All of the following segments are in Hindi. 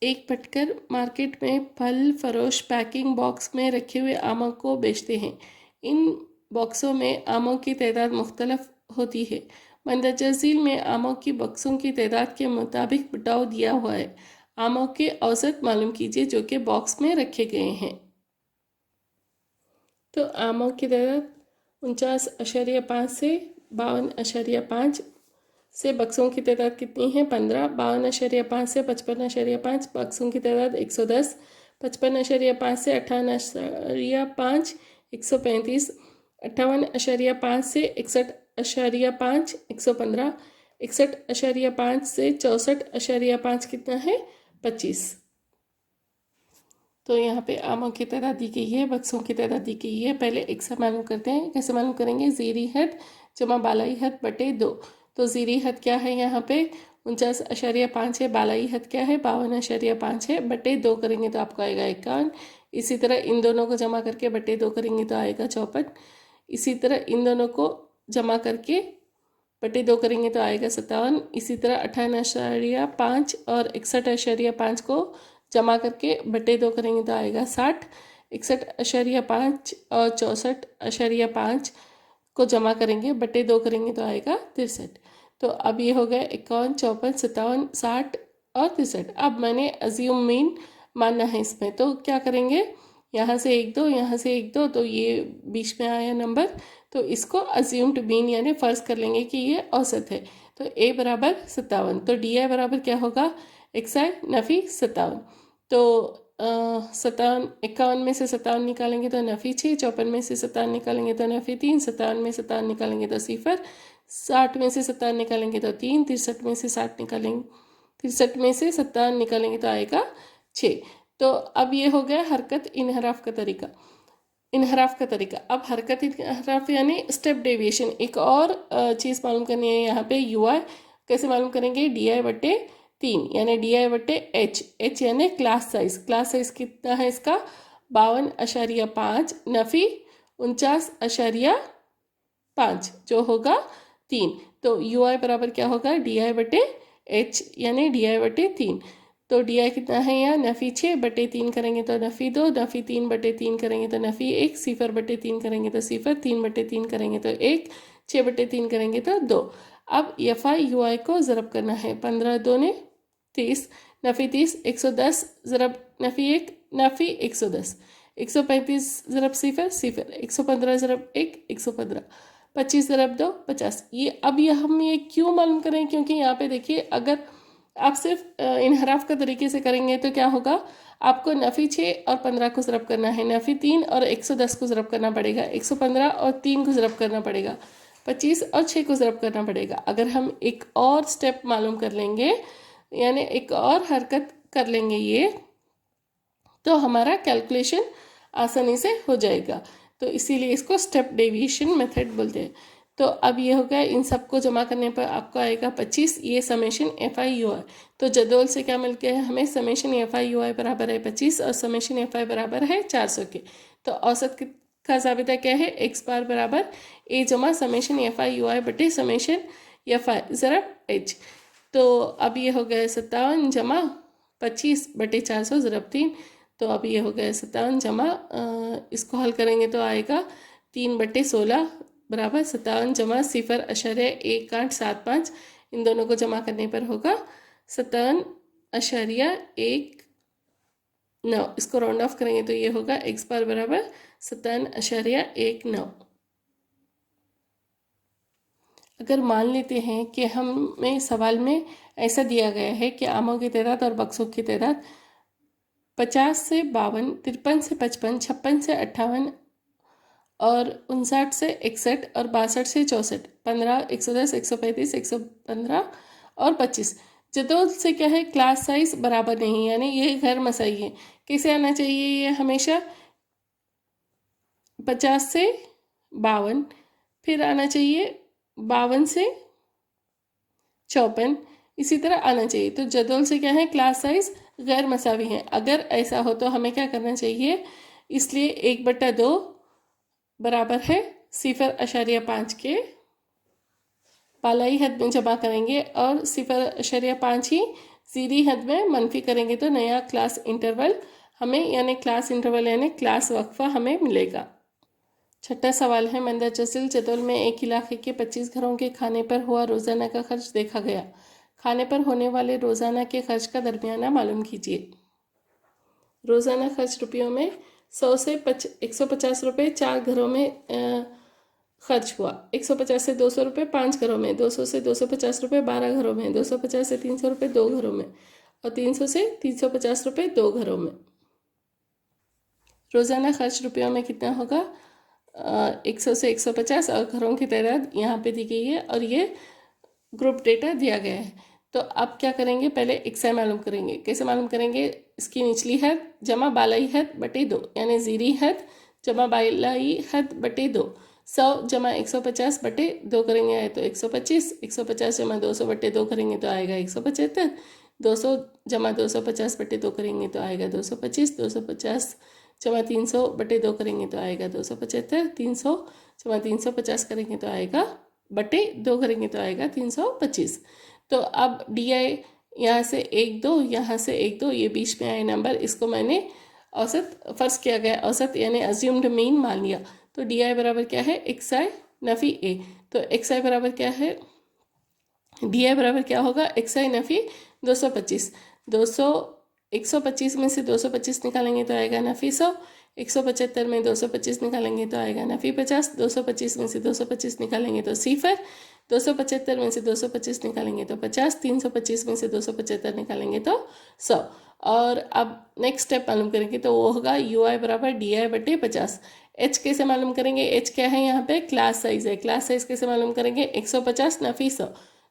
एक पटकर मार्केट में फल फरोश पैकिंग बॉक्स में रखे हुए आमों को बेचते हैं। इन बॉक्सों में आमों की तादाद मुख्तलिफ होती है। मंदरजा झील में आमों की बॉक्सों की तादाद के मुताबिक बटाव दिया हुआ है। आमों के औसत मालूम कीजिए जो कि बॉक्स में रखे गए हैं। तो आमों की तादाद 49.5 से 52.5 से बक्सों की तादाद कितनी है 15। 52.5 से 55.5 बक्सों की तादाद 110। 55.5 से 58.5 135। 58.5 से 61.5 115। 61.5 से 64.5 कितना है 25। तो यहाँ पे आमों की तादाद दी गई है, बक्सों की तादाद दी गई है। पहले एक से मालूम करते हैं। कैसे मालूम करेंगे? ज़ीरी हद जमा बालाई हद बटे 2। तो ज़ीरी हद क्या है यहाँ पे 49.5 है। बालाई हद क्या है 52.5 है। बटे 2 करेंगे तो आपको आएगा 51। इसी तरह इन दोनों को जमा करके बटे 2 करेंगे तो आएगा 54। इसी तरह इन दोनों को जमा करके बटे 2 करेंगे तो आएगा 57। इसी तरह 58.5 और 61.5 को जमा करके बटे 2 करेंगे तो आएगा 60। 61.5 और 64.5 को जमा करेंगे बटे 2 करेंगे तो आएगा 63। तो अब ये हो गया 51, 54, 57, 60 और 63। अब मैंने अज्यूम मीन मानना है इसमें, तो क्या करेंगे? यहाँ से 1 2, यहाँ से 1 2, तो ये बीच में आया नंबर, तो इसको अज्यूम्ड मीन यानी फ़र्ज कर लेंगे कि ये औसत है। तो a बराबर 57। तो डी आई बराबर क्या होगा? XI नफ़ी 57। तो 51 में से 57 निकालेंगे तो नफ़ी 6। 54 में से 57 निकालेंगे तो नफ़ी 3। 57 में 57 निकालेंगे तो 0। 60 में से 57 निकालेंगे तो 3। 63 में से 60 निकालेंगे 63 में से 57 निकालेंगे तो आएगा 6। तो अब ये हो गया हरकत इनहराफ का तरीका। इनहराफ का तरीका। अब हरकत इनहराफ यानी स्टेप डेविएशन। एक और चीज़ मालूम करनी है यहाँ पे UI। कैसे मालूम करेंगे? DI बटे 3 यानी DI बटे H यानी क्लास साइज। क्लास साइज कितना है इसका 52.5 नफ़ी 49.5 जो होगा 3। तो UI बराबर क्या होगा? DI बटे H यानी DI बटे 3। तो DI कितना है यहाँ नफ़ी 6 बटे 3 करेंगे तो नफ़ी 2। नफ़ी 3 बटे 3 करेंगे तो नफ़ी 1। 0 बटे 3 करेंगे तो 0। 3 बटे 3 करेंगे तो 1। 6 बटे 3 करेंगे तो 2। अब FI UI को ज़रब करना है। 15 दूने 30 नफ़ी 30। 110 ज़रब नफ़ी 1 नफ़ी 110। 135 ज़रब 0 0। 115 ज़रब 1 115। 25 ज़रब 2 50। ये अब ये हम ये क्यों मालूम करें? क्योंकि यहाँ पे देखिए अगर आप सिर्फ इनहराफ का तरीके से करेंगे तो क्या होगा? आपको नफ़ी 6 और 15 को ज़रब करना है। नफ़ी 3 और 110 को ज़रब करना पड़ेगा। 115 और 3 को ज़रब करना पड़ेगा। 25 और 6 को ज़रब करना पड़ेगा। अगर हम एक और स्टेप मालूम कर लेंगे यानी एक और हरकत कर लेंगे ये, तो हमारा कैलकुलेशन आसानी से हो जाएगा। तो इसीलिए इसको स्टेप डेविएशन मेथड बोलते हैं। तो अब ये हो गया। इन सबको जमा करने पर आपको आएगा 25। ये समेशन FI UI। तो जदोल से क्या मिल गया है हमें? समेशन FI UI बराबर है 25 और समेशन FI बराबर है 400 के। तो औसत का ज़ाबिता क्या है? X बार बराबर A जमा समेशन FI UI बटे समेशन FI ज़रब H। तो अब ये हो गया 57 जमा 25 बटे 400 ज़रब 3। तो अब ये हो गया 57 जमा इसको हल करेंगे तो आएगा 3 बटे 16 बराबर 57 जमा 0.1875। इन दोनों को जमा करने पर होगा 57.19। इसको राउंड ऑफ करेंगे तो ये होगा X बार बराबर 57.19। अगर मान लेते हैं कि हमें सवाल में ऐसा दिया गया है कि आमों की तादाद और बक्सों की तादाद 50 से 52, 53 से 55, 56 से 58 और 59 से 61 और 62 से 64, 15, 110, 135, 115 और 25। जदोल से क्या है? क्लास साइज बराबर नहीं यानी ये गैर मसाई है। कैसे आना चाहिए? ये हमेशा 50 से 52, फिर आना चाहिए 52 से 54, इसी तरह आना चाहिए। तो जदोल से क्या है? क्लास साइज गैर मसावी है। अगर ऐसा हो तो हमें क्या करना चाहिए? इसलिए 1/2 बराबर है 0.5 के बालाई हद में जमा करेंगे और 0.5 ही ज़ीरी हद में मनफी करेंगे तो नया क्लास इंटरवल हमें यानी क्लास इंटरवल यानी क्लास वक्फा हमें मिलेगा। छठा सवाल है, मंदर जसिल जदौल में एक इलाके के 25 घरों के खाने पर हुआ रोज़ाना का खर्च देखा गया। खाने पर होने वाले रोज़ाना के खर्च का दरमियाना मालूम कीजिए। रोज़ाना खर्च रुपयों में 100 से 150 रुपये 4 घरों में खर्च हुआ। 150 से 200 रुपये 5 घरों में, 200 से 250 रुपये 12 घरों में, 250 से 300 रुपये 2 घरों में और 300 से 350 रुपये 2 घरों में। रोज़ाना खर्च रुपयों में कितना होगा? 100 से 150 और घरों की तादाद यहाँ पे दी गई है और ये ग्रुप डेटा दिया गया है। तो अब क्या करेंगे, पहले एक्सआई मालूम करेंगे। कैसे मालूम करेंगे? इसकी निचली हद जमा बालाई हद बटे 2 यानी ज़ीरी हद जमा बालाई हद बटे 2। 100 जमा 150 बटे 2 करेंगे आए तो 125, 150 जमा 200 बटे 2 करेंगे तो आएगा 175, 200 जमा 250 बटे 2 करेंगे तो आएगा 225, 250 जमा 300 बटे 2 करेंगे तो आएगा 275, 300 जमा 350 करेंगे तो आएगा बटे 2 करेंगे तो आएगा 325। तो अब डी आई यहाँ से 1 2 यहाँ से 1 2 ये बीच में आए नंबर, इसको मैंने औसत फर्ज किया गया, औसत यानी अज्यूम्ड मीन मान लिया। तो डी आई बराबर क्या है? एक्स आई नफ़ी ए। तो एक्स आई बराबर क्या है? डी आई बराबर क्या होगा? एक्स आई नफ़ी 225। 125 में से 225 निकालेंगे तो आएगा नफ़ी 100। 175 में 225 निकालेंगे तो आएगा नफ़ी 50। 225 में से 225 निकालेंगे तो सिफर। 275 में से 225 निकालेंगे तो 50। 325 में से 275 निकालेंगे तो 100। और अब नेक्स्ट स्टेप मालूम करेंगे तो वो होगा यू आई बराबर डी आई बटे 50। एच कैसे मालूम करेंगे? एच क्या है यहाँ पे? क्लास साइज है। क्लास साइज कैसे मालूम करेंगे? 150 नफ़ी 100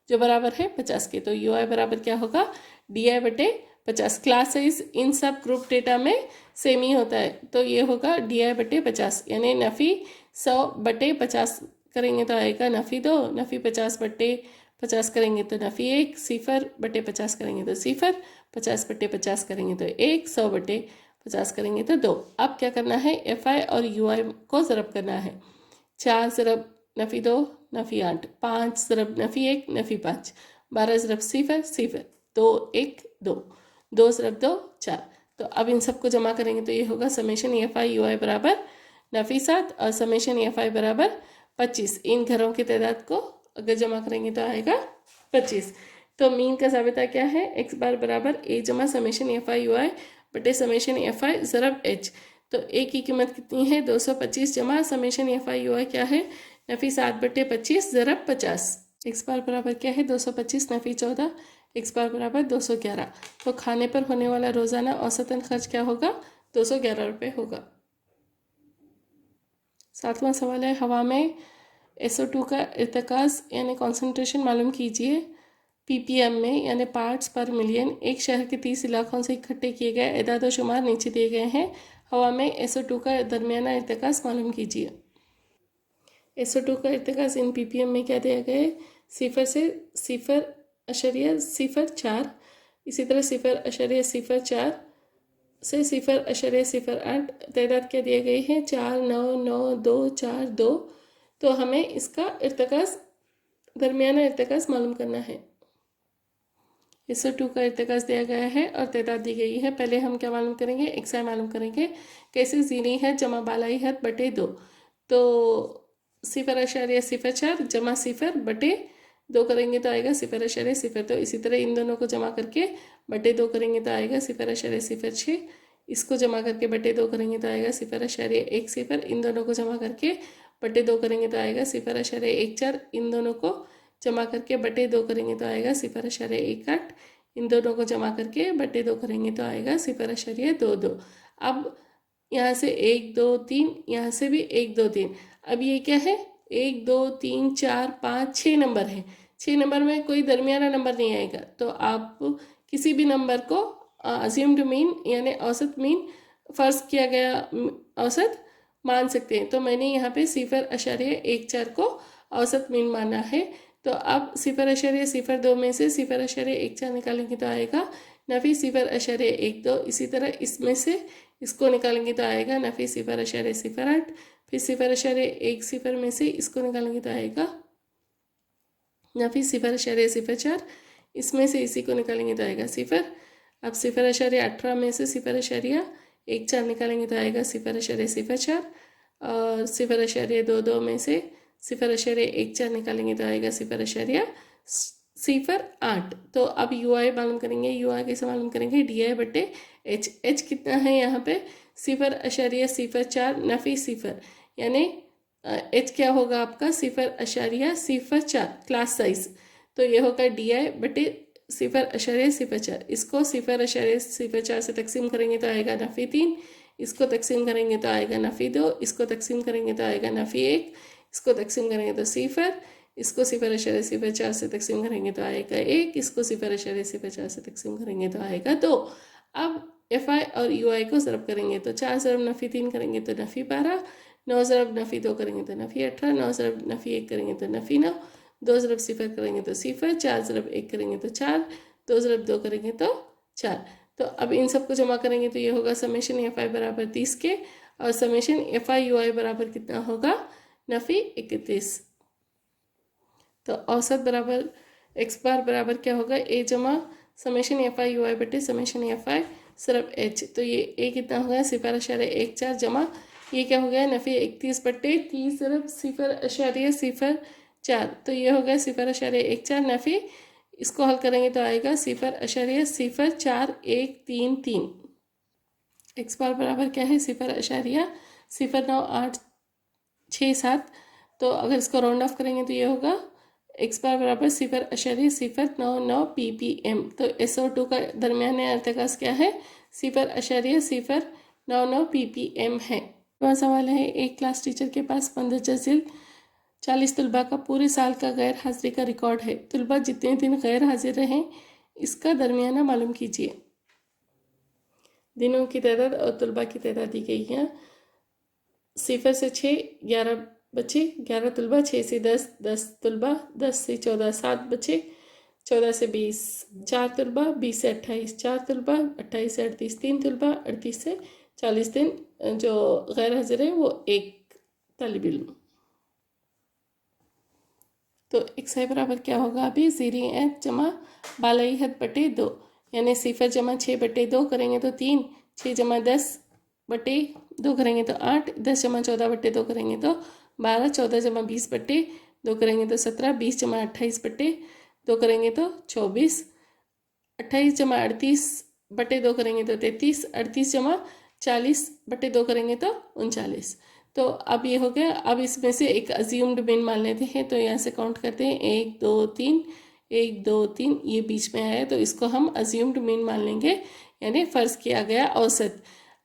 जो बराबर है 50 के। तो यू आई बराबर क्या होगा? डी आई बटे 50। क्लास साइज इन सब ग्रुप डेटा में सेम ही होता है, तो ये होगा डी आई बटे 50 यानी नफ़ी 100 बटे 50 करेंगे तो आएगा नफ़ी 2, नफ़ी 50 बटे 50 करेंगे तो नफ़ी 1, सिफर बटे 50 करेंगे तो सिफर, 50 बटे 50 करेंगे तो 1, 100 बटे 50 करेंगे तो 2। अब क्या करना है? एफ आई और यू आई को ज़रब करना है। 4 ज़रब नफ़ी 2 नफ़ी 8, 5 ज़रब नफ़ी 1 नफ़ी 5, 12 ज़रब सिफर सिफर, 2 1 2, 2 ज़रब 2 4। तो अब इन सबको जमा करेंगे तो ये होगा समेशन एफ आई यू आई बराबर नफ़ी 7 और समेशन एफ आई बराबर 25। इन घरों की तादाद को अगर जमा करेंगे तो आएगा 25। तो मीन का ज़ाबिता क्या है? एक्स बार बराबर ए जमा समेशन एफ आई यू आई बटे समेशन एफ आई ज़रब एच। तो ए की कीमत कितनी है? 225 जमा समेशन एफ आई यू आई क्या है? नफ़ी 7 बटे 25 ज़रब 50। एक्स बार बराबर क्या है? 225 नफ़ी 14, एक्स बार बराबर 211। तो खाने पर होने वाला रोज़ाना औसतन खर्च क्या होगा? 211 रुपये होगा। 7वां सवाल है, हवा में SO2 का इर्तिकाज़ यानी कॉन्सेंट्रेशन मालूम कीजिए। ppm में यानी पार्ट्स पर मिलियन। एक शहर के 30 इलाकों से इकट्ठे किए गए एदाद व शुमार नीचे दिए गए हैं। हवा में SO2 का दरमियाना इर्तिकाज़ मालूम कीजिए। SO2 का इर्तिकाज़ इन ppm में क्या दिया गया है? 0 से 0.04, इसी तरह 0.04 से 0.08 तादाद क्या दिए गए हैं? 4 9 9 2 4 2। तो हमें इसका इर्तिकाज़ दरमियाना इर्तिकाज़ मालूम करना है। SO2 का इर्तिकाज़ दिया गया है और तादाद दी गई है। पहले हम क्या मालूम करेंगे? एक्सआई मालूम करेंगे। कैसे? ज़ीनी हद जमा बालाई हद बटे 2। तो 0.04 जमा सिफर बटे 2 करेंगे तो आएगा 0.0। तो इसी तरह इन दोनों को जमा करके बटे 2 करेंगे तो आएगा 0.06। इसको जमा करके बटे 2 करेंगे तो आएगा 0.10। इन दोनों को जमा करके बटे 2 करेंगे तो आएगा 0.14। इन दोनों को जमा करके बटे 2 करेंगे तो आएगा 0.18। इन दोनों को जमा करके बटे 2 करेंगे तो आएगा 0.22। अब यहाँ से 1 2 3, यहाँ से भी 1 2 3। अब ये क्या है? 1 2 3 4 5 6 नंबर है। 6 नंबर में कोई दरमियाना नंबर नहीं आएगा, तो आप किसी भी नंबर को अज्यूम्ड मीन यानी औसत मीन फर्ज किया गया औसत मान सकते हैं। तो मैंने यहाँ पे 0.14 को औसत मीन माना है। तो अब 0.02 में से 0.14 निकालेंगे तो आएगा नफ़ी 0.12। इसी तरह इसमें से इसको निकालेंगे तो आएगा नफ़ी 0.08। फिर 0.10 में से इसको निकालेंगे तो आएगा नफ़ी 0.04। इसमें से इसी को निकालेंगे तो आएगा 0। अब 0.18 में से 0.14 निकालेंगे तो आएगा 0.04 और 0.22 में से 0.14 निकालेंगे तो आएगा 0.08। तो अब यू आई मालूम करेंगे। यू आई कैसे मालूम करेंगे? डी आई बटे एच। एच कितना है यहाँ पे? 0.04 नफी 0, यानी एच क्या होगा आपका? 0.04 क्लास साइज। तो ये होगा डी आई बटे 0.04। इसको 0.04 से तकसीम करेंगे तो आएगा नफी 3। इसको तकसीम करेंगे तो आएगा नफी 2। इसको तकसीम करेंगे तो आएगा नफी 1। इसको तकसीम करेंगे तो 0। इसको 0.04 से तकसीम करेंगे तो आएगा 1। इसको 0.04 से तकसीम करेंगे तो आएगा 2। अब एफ आई और यू आई को ज़रब करेंगे तो 4 ज़रब नफी 3 करेंगे तो नफी 12, 9 ज़रब नफी 2 करेंगे तो नफी 18, 9 ज़रब नफी 1 करेंगे तो नफी 9, 2 ज़रब 0 करेंगे तो 0, 4 ज़रब 1 करेंगे तो 4, 2 ज़रब 2 करेंगे तो 4। तो अब इन सबको जमा करेंगे तो ये होगा समेशन एफ आई बराबर 30 के, और समेशन एफ आई यू आई बराबर कितना होगा? नफी 31। तो औसत बराबर एक्स बार बराबर क्या होगा? ए जमा समेशन एफ आई यू आई बटे समेशन एफ आई सिर्फ एच। तो ये ए कितना हो गया? 0.14 जमा ये क्या हो गया? नफी 31 बटे 30 सिर्फ 0.04। तो ये हो गया 0.14 नफी। इसको हल करेंगे तो आएगा 0.04133। एक्स बार बराबर क्या है? 0.0987। तो अगर इसको राउंड ऑफ करेंगे तो ये होगा एक्स बार बराबर 0.099 ppm। तो SO2 का दरमियान अर्तकास क्या है? 0.099 ppm है। वह सवाल है, एक क्लास टीचर के पास 15 से 40 तलबा का पूरे साल का गैर हाजिरी का रिकॉर्ड है। तलबा जितने दिन गैर हाजिर रहे इसका दरमियाना मालूम कीजिए। दिनों की तादाद और तलबा की तादाद दी गई है। 0 से 6 11 बच्चे, 11 तलबा, 6 से 10 10 तलबा, 10 से 14 7 बच्चे, 14 से 20 4 तलबा, 20 से 28 4 तलबा, 28 से 38 3 तलबा, 38 से 40 दिन जो गैर हाजिर है वो 1 तालिब इल्म। तो एक्स आई बराबर क्या होगा? अभी ज़ीरी एच जमा बालाई हद बटे 2, यानी 0 जमा 6 बटे 2 करेंगे तो 3, 6 जमा 10 बटे 2 करेंगे तो 8, 10 जमा 14 बटे 2 करेंगे तो 12, 14 जमा 20 बटे 2 करेंगे तो 17, 20 जमा 28 बटे 2 करेंगे तो 24, 28 जमा 38 बटे 2 करेंगे तो 33, 38 जमा 40 बटे 2 करेंगे तो 39। तो अब ये हो गया। अब इसमें से एक अज्यूम्ड मीन मान लेते हैं। तो यहाँ से काउंट करते हैं 1 2 3, 1 2 3, ये बीच में आया तो इसको हम अज्यूम्ड मीन मान लेंगे, यानी फ़र्ज़ किया गया औसत।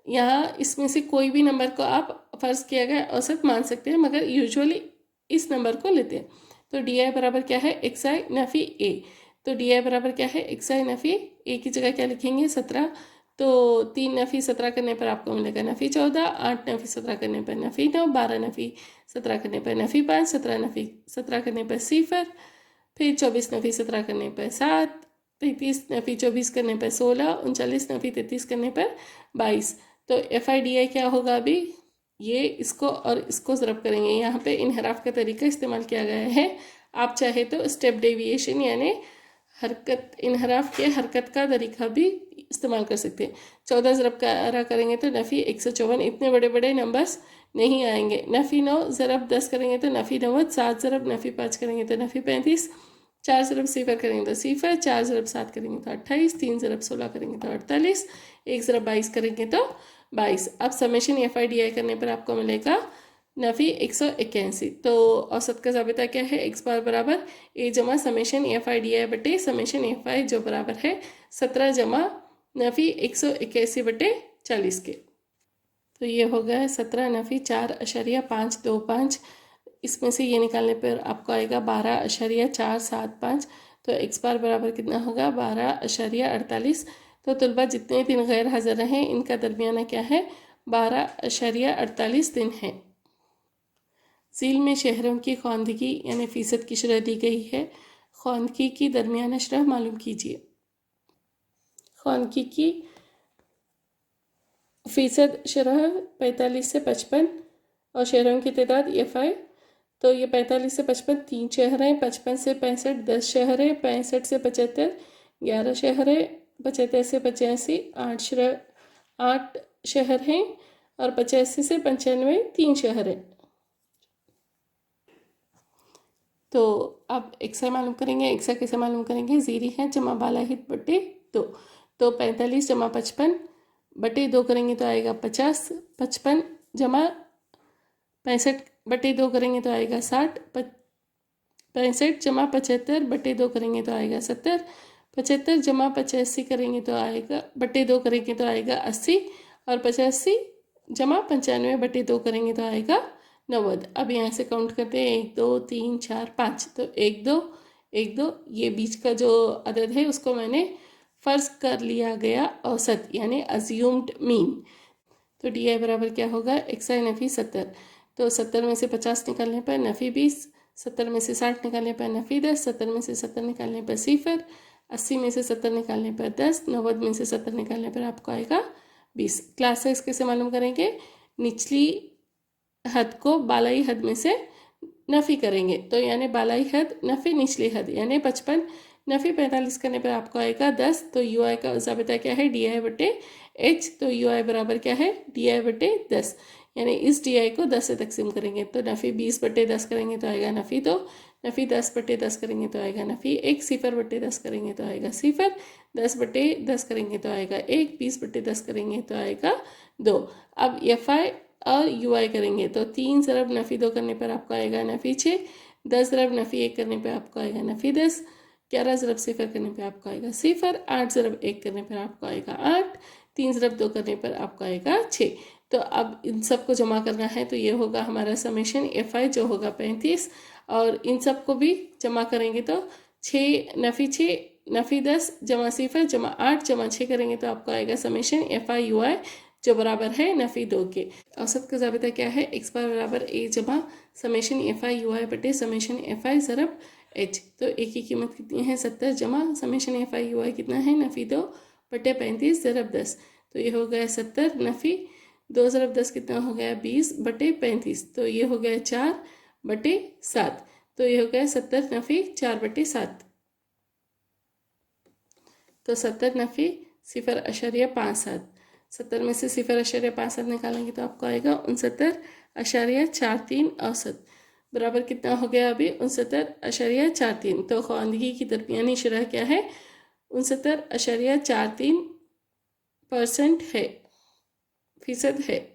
यहाँ इसमें से कोई भी नंबर को आप फ़र्ज़ किया गया औसत मान सकते हैं, मगर यूजुअली इस नंबर को लेते हैं। तो डी आई बराबर क्या है? एक्स आई नफ़ी ए। तो डी आई बराबर क्या है? एक्स आई नफ़ी ए की जगह क्या लिखेंगे? 17। तो 3 नफ़ी 17 करने पर आपको मिलेगा नफ़ी 14, 8 नफ़ी 17 करने पर नफ़ी 9, 12 नफ़ी 17 करने पर नफ़ी 5, 17 नफ़ी 17 करने पर 0, फिर 24 नफ़ी 17 करने पर 7, 33 नफ़ी 24 करने पर 16, 39 नफ़ी 33 करने पर 22। तो एफ आई डी आई क्या होगा? अभी ये इसको और इसको ज़रब करेंगे। यहाँ पे इनहराफ का तरीका इस्तेमाल किया गया है। आप चाहे तो स्टेप डेविएशन यानी हरकत इनहराफ के हरकत का तरीका भी इस्तेमाल कर सकते हैं। 14 ज़रब का करेंगे तो नफ़ी 154। इतने बड़े बड़े नंबर्स नहीं आएंगे। नफ़ी 9 ज़रब 10 करेंगे तो नफ़ी 90, 7 ज़रब नफ़ी 5 करेंगे तो नफ़ी 35, 4 ज़रब 0 करेंगे तो 0, 4 ज़रब 7 करेंगे तो 28, 3 ज़रब 16 करेंगे तो 48, 1 ज़रब 22 करेंगे तो 22। अब summation F I D I करने पर आपको मिलेगा नफ़ी 181। तो औसत का ज़ाबिता क्या है? एक्स बार बराबर ए जमा summation F I D I बटे समेशन एफ आई, जो बराबर है 17 जमा नफ़ी 181 बटे 40 के। तो ये हो गया 17 नफ़ी 4.525। इसमें से ये निकालने पर आपको आएगा 12.475। तो एक्स बार बराबर कितना होगा? 12.48। तो तलबा जितने दिन गैर हाजिर रहें इनका दरमियाना क्या है? 12.48 दिन है। झील में शहरों की ख्वानदगी यानी फ़ीसद की शरह दी गई है। ख्वानदगी की दरमियाना शरह मालूम कीजिए। ख्वानदगी की फ़ीसद शरह 45 से 55 और शहरों की तादाद एफ आई। तो ये 45 से 55 3 शहर हैं, 55 से 65 10 शहर हैं, 65 से 75 11 शहर है, 75 से 85 8 शहर हैं और 85 से 95 3 शहर हैं। तो अब एक्सा मालूम करेंगे। एक्सा कैसे मालूम करेंगे? जीरी है जमा बालाहित बटे 2, तो 45 जमा 55 बटे 2 करेंगे तो आएगा 50, 55 जमा 65 बटे 2 करेंगे तो आएगा 60, 65 जमा 75 बटे 2 करेंगे तो आएगा 70, 75 जमा 85 करेंगे तो आएगा बटे 2 करेंगे तो आएगा 80 और 85 जमा 95 बटे 2 करेंगे तो आएगा 90। अब यहाँ से काउंट करते हैं 1 2 3 4 5, तो 1 2 1 2 ये बीच का जो अदद है उसको मैंने फ़र्ज कर लिया गया औसत यानी अज्यूम्ड मीन। तो डी आई बराबर क्या होगा? एक्सा नफ़ी 70, तो 70 में से 50 निकालने पर नफ़ी 20, 70 में से 60 निकालने पर नफ़ी 10, 70 में से 70 निकालने पर सिफर, 80 में से 70 निकालने पर 10, 90 में से 70 निकालने पर आपको आएगा 20। क्लास साइज कैसे मालूम करेंगे? निचली हद को बालाई हद में से नफ़ी करेंगे, तो यानी बालाई हद नफ़ी निचली हद यानी 55 नफ़ी 45 करने पर आपको आएगा 10। तो यू आई का ज़ाबिता क्या है? डी आई बटे एच, तो यू आई बराबर क्या है? डी आई बटे 10, यानी इस डी आई को 10 से तकसीम करेंगे तो नफ़ी 20 बटे 10 करेंगे तो आएगा नफ़ी 2, नफ़ी 10 बटे 10 करेंगे तो आएगा नफ़ी 1, सिफर बटे 10 करेंगे तो आएगा सिफर, 10 बटे 10 करेंगे तो आएगा 1, 20 बटे 10 करेंगे तो आएगा 2। अब एफ आई और यू आई करेंगे तो 3 ज़रब नफ़ी 2 करने पर आपको आएगा नफ़ी 6, 10 ज़रब नफ़ी 1 करने पर आपको आएगा नफ़ी 10, 11 ज़रब सिफर करने पर आपको आएगा सिफर, 8 ज़रब 1 करने पर आपको आएगा 8, 3 ज़रब 2 करने पर आपको आएगा 6। तो अब इन सब को जमा करना है तो ये होगा हमारा समेशन एफ आई जो होगा 35, और इन सब को भी जमा करेंगे तो 6 नफ़ी 6 नफ़ी 10 जमा सिफर जमा 8 जमा 6 करेंगे तो आपको आएगा समेशन एफ आई यू आई जो बराबर है नफ़ी 2 के। औसत का ज़ाबिता क्या है? एक्स बार बराबर ए जमा समेशन एफ आई यू आई बटे समेशन एफ आई ज़रब एच, तो ए की कीमत कितनी है? 70 जमा समेशन एफ आई यू आई कितना है? नफ़ी 2 बटे 35 ज़रब 10, तो ये हो गया 70 नफ़ी 2 ज़रब 10 कितना हो गया? 20 बटे 35, तो ये हो गया 4 बटे 7, तो ये हो गया 70 नफ़ी 4 बटे 7, तो 70 नफ़ी 0.57, 70 में से 0.57 निकालेंगे तो आपको आएगा 69.43 औसत बराबर कितना हो गया अभी? 69.43। तो ख्वानदगी की दरमियानी शरह क्या है? 69.43% है, फीसद है।